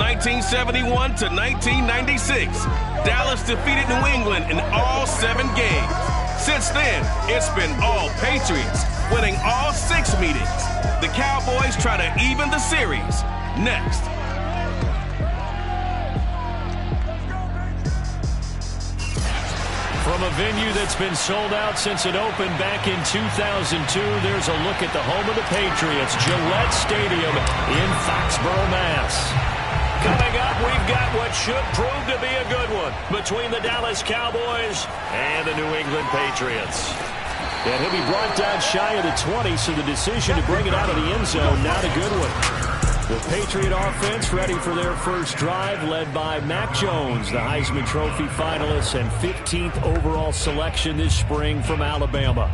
1971 to 1996, Dallas defeated New England in all 7 games. Since then, it's been all Patriots, winning all 6 meetings. The Cowboys try to even the series. Next. From a venue that's been sold out since it opened back in 2002, there's a look at the home of the Patriots, Gillette Stadium in Foxborough, Mass. Coming up, we've got what should prove to be a good one between the Dallas Cowboys and the New England Patriots. And he'll be brought down shy of the 20, so the decision to bring it out of the end zone, not a good one. The Patriot offense ready for their first drive, led by Mac Jones, the Heisman Trophy finalist and 15th overall selection this spring from Alabama.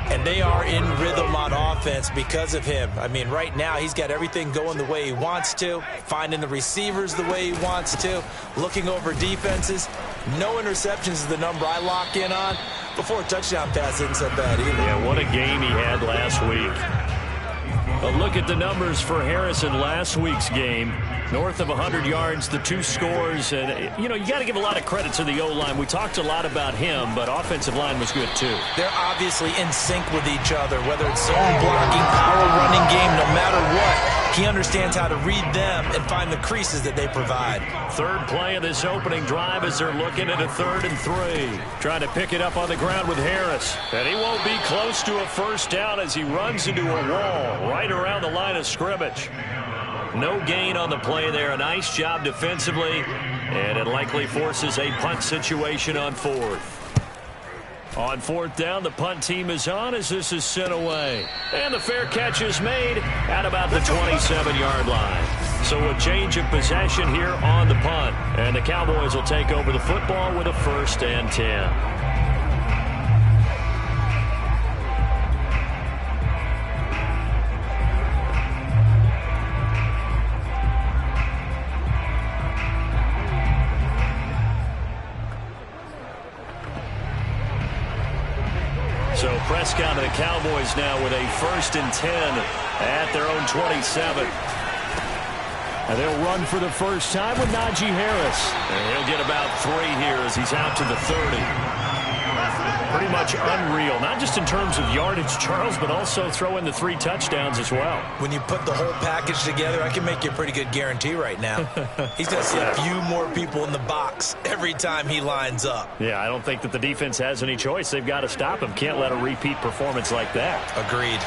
And they are in rhythm on offense because of him. I mean, right now, he's got everything going the way he wants to, finding the receivers the way he wants to, looking over defenses. No interceptions is the number I lock in on. Before a touchdown pass isn't so bad either. Yeah, what a game he had last week. A look at the numbers for Harris in last week's game. North of 100 yards, the 2 scores. And, you know, you got to give a lot of credit to the O-line. We talked a lot about him, but offensive line was good, too. They're obviously in sync with each other, whether it's zone blocking, power running game, no matter what. He understands how to read them and find the creases that they provide. Third play of this opening drive as they're looking at a 3rd and 3. Trying to pick it up on the ground with Harris. And he won't be close to a first down as he runs into a wall right around the line of scrimmage. No gain on the play there. A nice job defensively. And it likely forces a punt situation on 4th. On 4th down, the punt team is on as this is sent away. And the fair catch is made at about the 27-yard line. So a change of possession here on the punt. And the Cowboys will take over the football with a 1st and 10. So Prescott and the Cowboys now with a 1st and 10 at their own 27. And they'll run for the first time with Najee Harris. And he'll get about 3 here as he's out to the 30. Pretty much unreal, not just in terms of yardage, Charles, but also throw in the 3 touchdowns as well. When you put the whole package together, I can make you a pretty good guarantee right now. He's going to see a few more people in the box every time he lines up. Yeah, I don't think that the defense has any choice. They've got to stop him. Can't let a repeat performance like that. Agreed.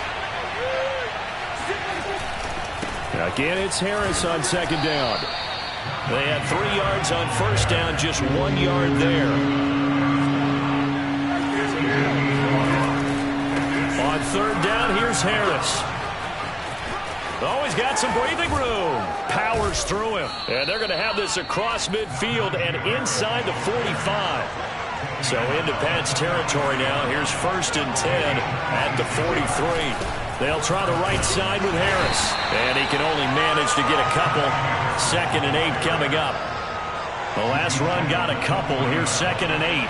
Again, it's Harris on 2nd down. They had 3 yards on 1st down, just 1 yard there. On 3rd down, here's Harris. Always got some breathing room. Powers through him. And they're going to have this across midfield and inside the 45. So into Pat's territory now. Here's 1st and 10 at the 43. They'll try the right side with Harris. And he can only manage to get a couple. 2nd and 8 coming up. The last run got a couple. Here's 2nd and 8.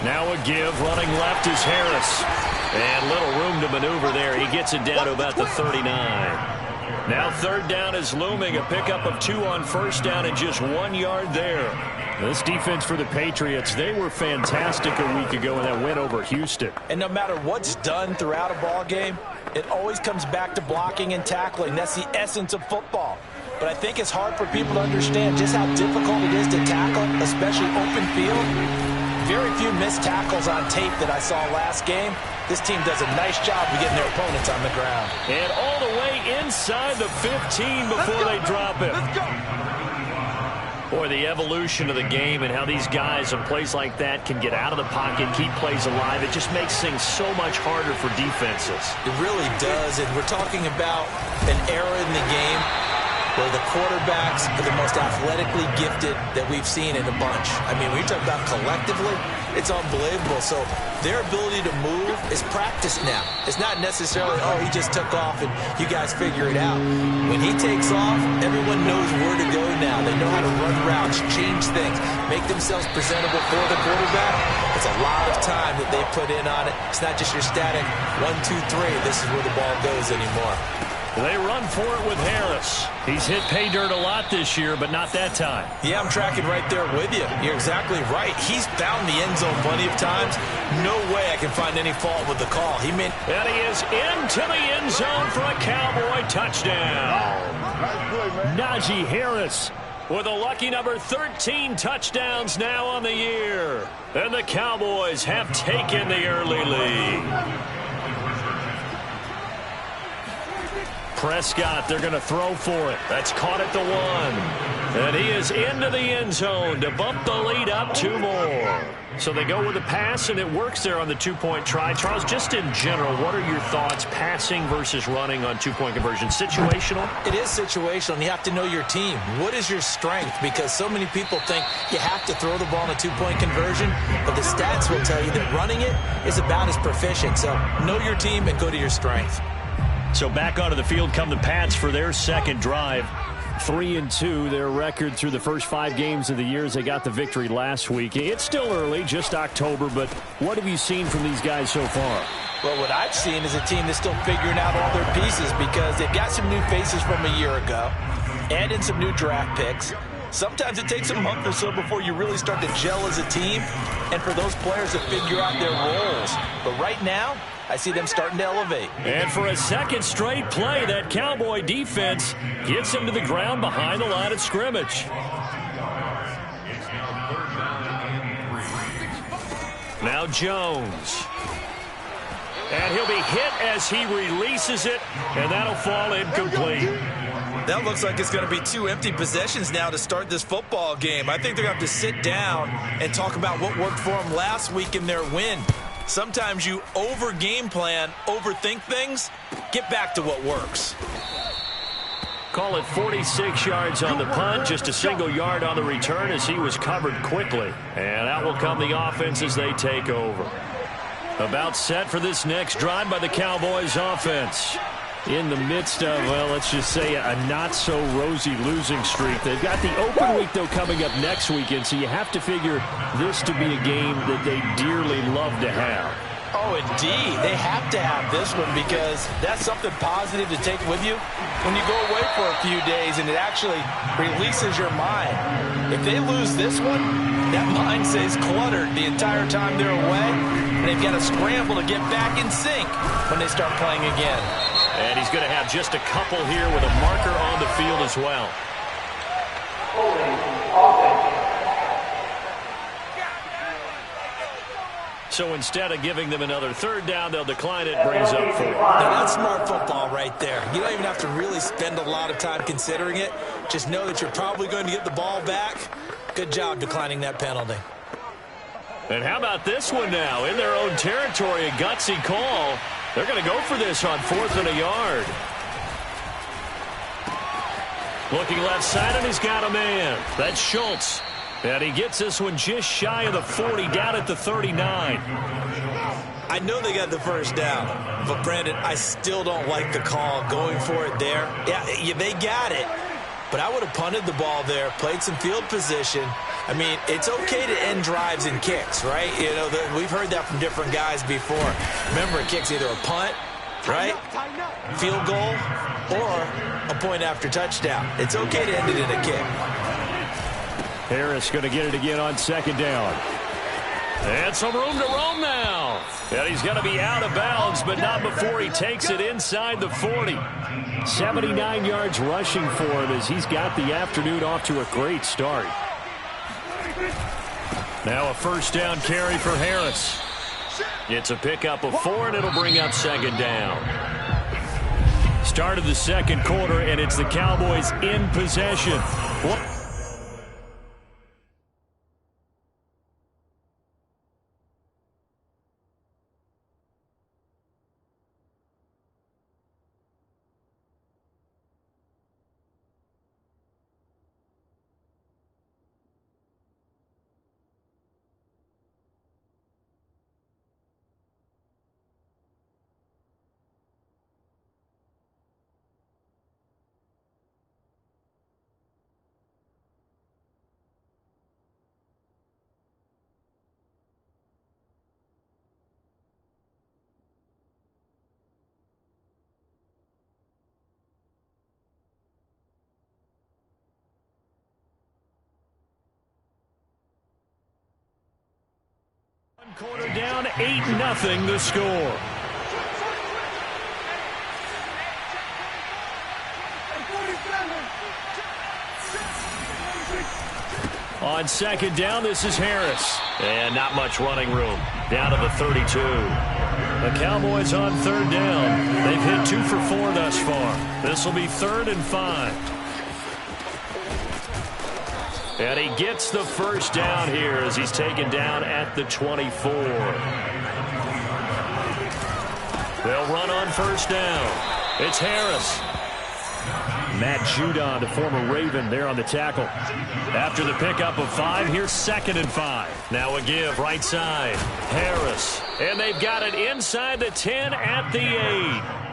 Now a give, running left is Harris. And little room to maneuver there. He gets it down to about the 39. Now 3rd down is looming. A pickup of 2 on 1st down and just 1 yard there. This defense for the Patriots, they were fantastic a week ago in that win over Houston. And no matter what's done throughout a ball game, it always comes back to blocking and tackling. That's the essence of football. But I think it's hard for people to understand just how difficult it is to tackle, especially open field. Very few missed tackles on tape that I saw last game. This team does a nice job of getting their opponents on the ground. And all the way inside the 15 before they drop it. Boy, the evolution of the game and how these guys on plays like that can get out of the pocket, keep plays alive, it just makes things so much harder for defenses. It really does, and we're talking about an era in the game where the quarterbacks are the most athletically gifted that we've seen in a bunch. I mean, when you talk about collectively, it's unbelievable. So their ability to move is practiced now. It's not necessarily, oh, he just took off and you guys figure it out. When he takes off, everyone knows where to go now. They know how to run routes, change things, make themselves presentable for the quarterback. It's a lot of time that they put in on it. It's not just your static 1, 2, 3. This is where the ball goes anymore. They run for it with Harris. He's hit pay dirt a lot this year, but not that time. Yeah, I'm tracking right there with you. You're exactly right. He's found the end zone plenty of times. No way I can find any fault with the call. And he is into the end zone for a Cowboy touchdown. Najee Harris with a lucky number 13 touchdowns now on the year. And the Cowboys have taken the early lead. Prescott, they're going to throw for it. That's caught at the 1. And he is into the end zone to bump the lead up 2 more. So they go with a pass, and it works there on the 2-point try. Charles, just in general, what are your thoughts passing versus running on 2-point conversion? Situational? It is situational, and you have to know your team. What is your strength? Because so many people think you have to throw the ball in a 2-point conversion, but the stats will tell you that running it is about as proficient. So know your team and go to your strength. So back onto the field come the Pats for their second drive. 3-2, their record through the first 5 games of the year as they got the victory last week. It's still early, just October, but what have you seen from these guys so far? Well, what I've seen is a team that's still figuring out all their pieces because they've got some new faces from a year ago, add in some new draft picks. Sometimes it takes a month or so before you really start to gel as a team and for those players to figure out their roles. But right now, I see them starting to elevate. And for a second straight play, that Cowboy defense gets him to the ground behind the line of scrimmage. Now Jones. And he'll be hit as he releases it, and that'll fall incomplete. That looks like it's going to be 2 empty possessions now to start this football game. I think they're going to have to sit down and talk about what worked for them last week in their win. Sometimes you over-game plan, overthink things, get back to what works. Call it 46 yards on the punt, just a single yard on the return as he was covered quickly. And out will come the offense as they take over. About set for this next drive by the Cowboys offense. In the midst of, well, let's just say a not-so-rosy losing streak. They've got the open week, though, coming up next weekend, so you have to figure this to be a game that they dearly love to have. Oh, indeed. They have to have this one because that's something positive to take with you when you go away for a few days, and it actually releases your mind. If they lose this one, that mind stays cluttered the entire time they're away, and they've got to scramble to get back in sync when they start playing again. And he's going to have just a couple here with a marker on the field as well. So instead of giving them another 3rd down, they'll decline it, brings up 4. Now that's smart football right there. You don't even have to really spend a lot of time considering it. Just know that you're probably going to get the ball back. Good job declining that penalty. And how about this one now? In their own territory, a gutsy call. They're going to go for this on 4th and a yard. Looking left side, and he's got a man. That's Schultz. And he gets this one just shy of the 40, down at the 39. I know they got the 1st down, but, Brandon, I still don't like the call going for it there. Yeah, they got it, but I would have punted the ball there, played some field position. I mean, it's okay to end drives and kicks, right? You know, we've heard that from different guys before. Remember, a kick's either a punt, right, field goal, or a point after touchdown. It's okay to end it in a kick. Harris going to get it again on 2nd down. And some room to roam now. And he's going to be out of bounds, but not before he takes it inside the 40. 79 yards rushing for him as he's got the afternoon off to a great start. Now a 1st down carry for Harris. It's a pickup of 4, and it'll bring up 2nd down. Start of the 2nd quarter, and it's the Cowboys in possession. Quarter down, 8-0 the score. On second down, this is Harris. And not much running room. Down to the 32. The Cowboys on third down. They've hit 2 for 4 thus far. This will be 3rd and 5. And he gets the first down here as he's taken down at the 24. They'll run on first down. It's Harris. Matt Judon, the former Raven, there on the tackle. After the pickup of 5, here's 2nd and 5. Now a give right side. Harris. And they've got it inside the 10 at the 8.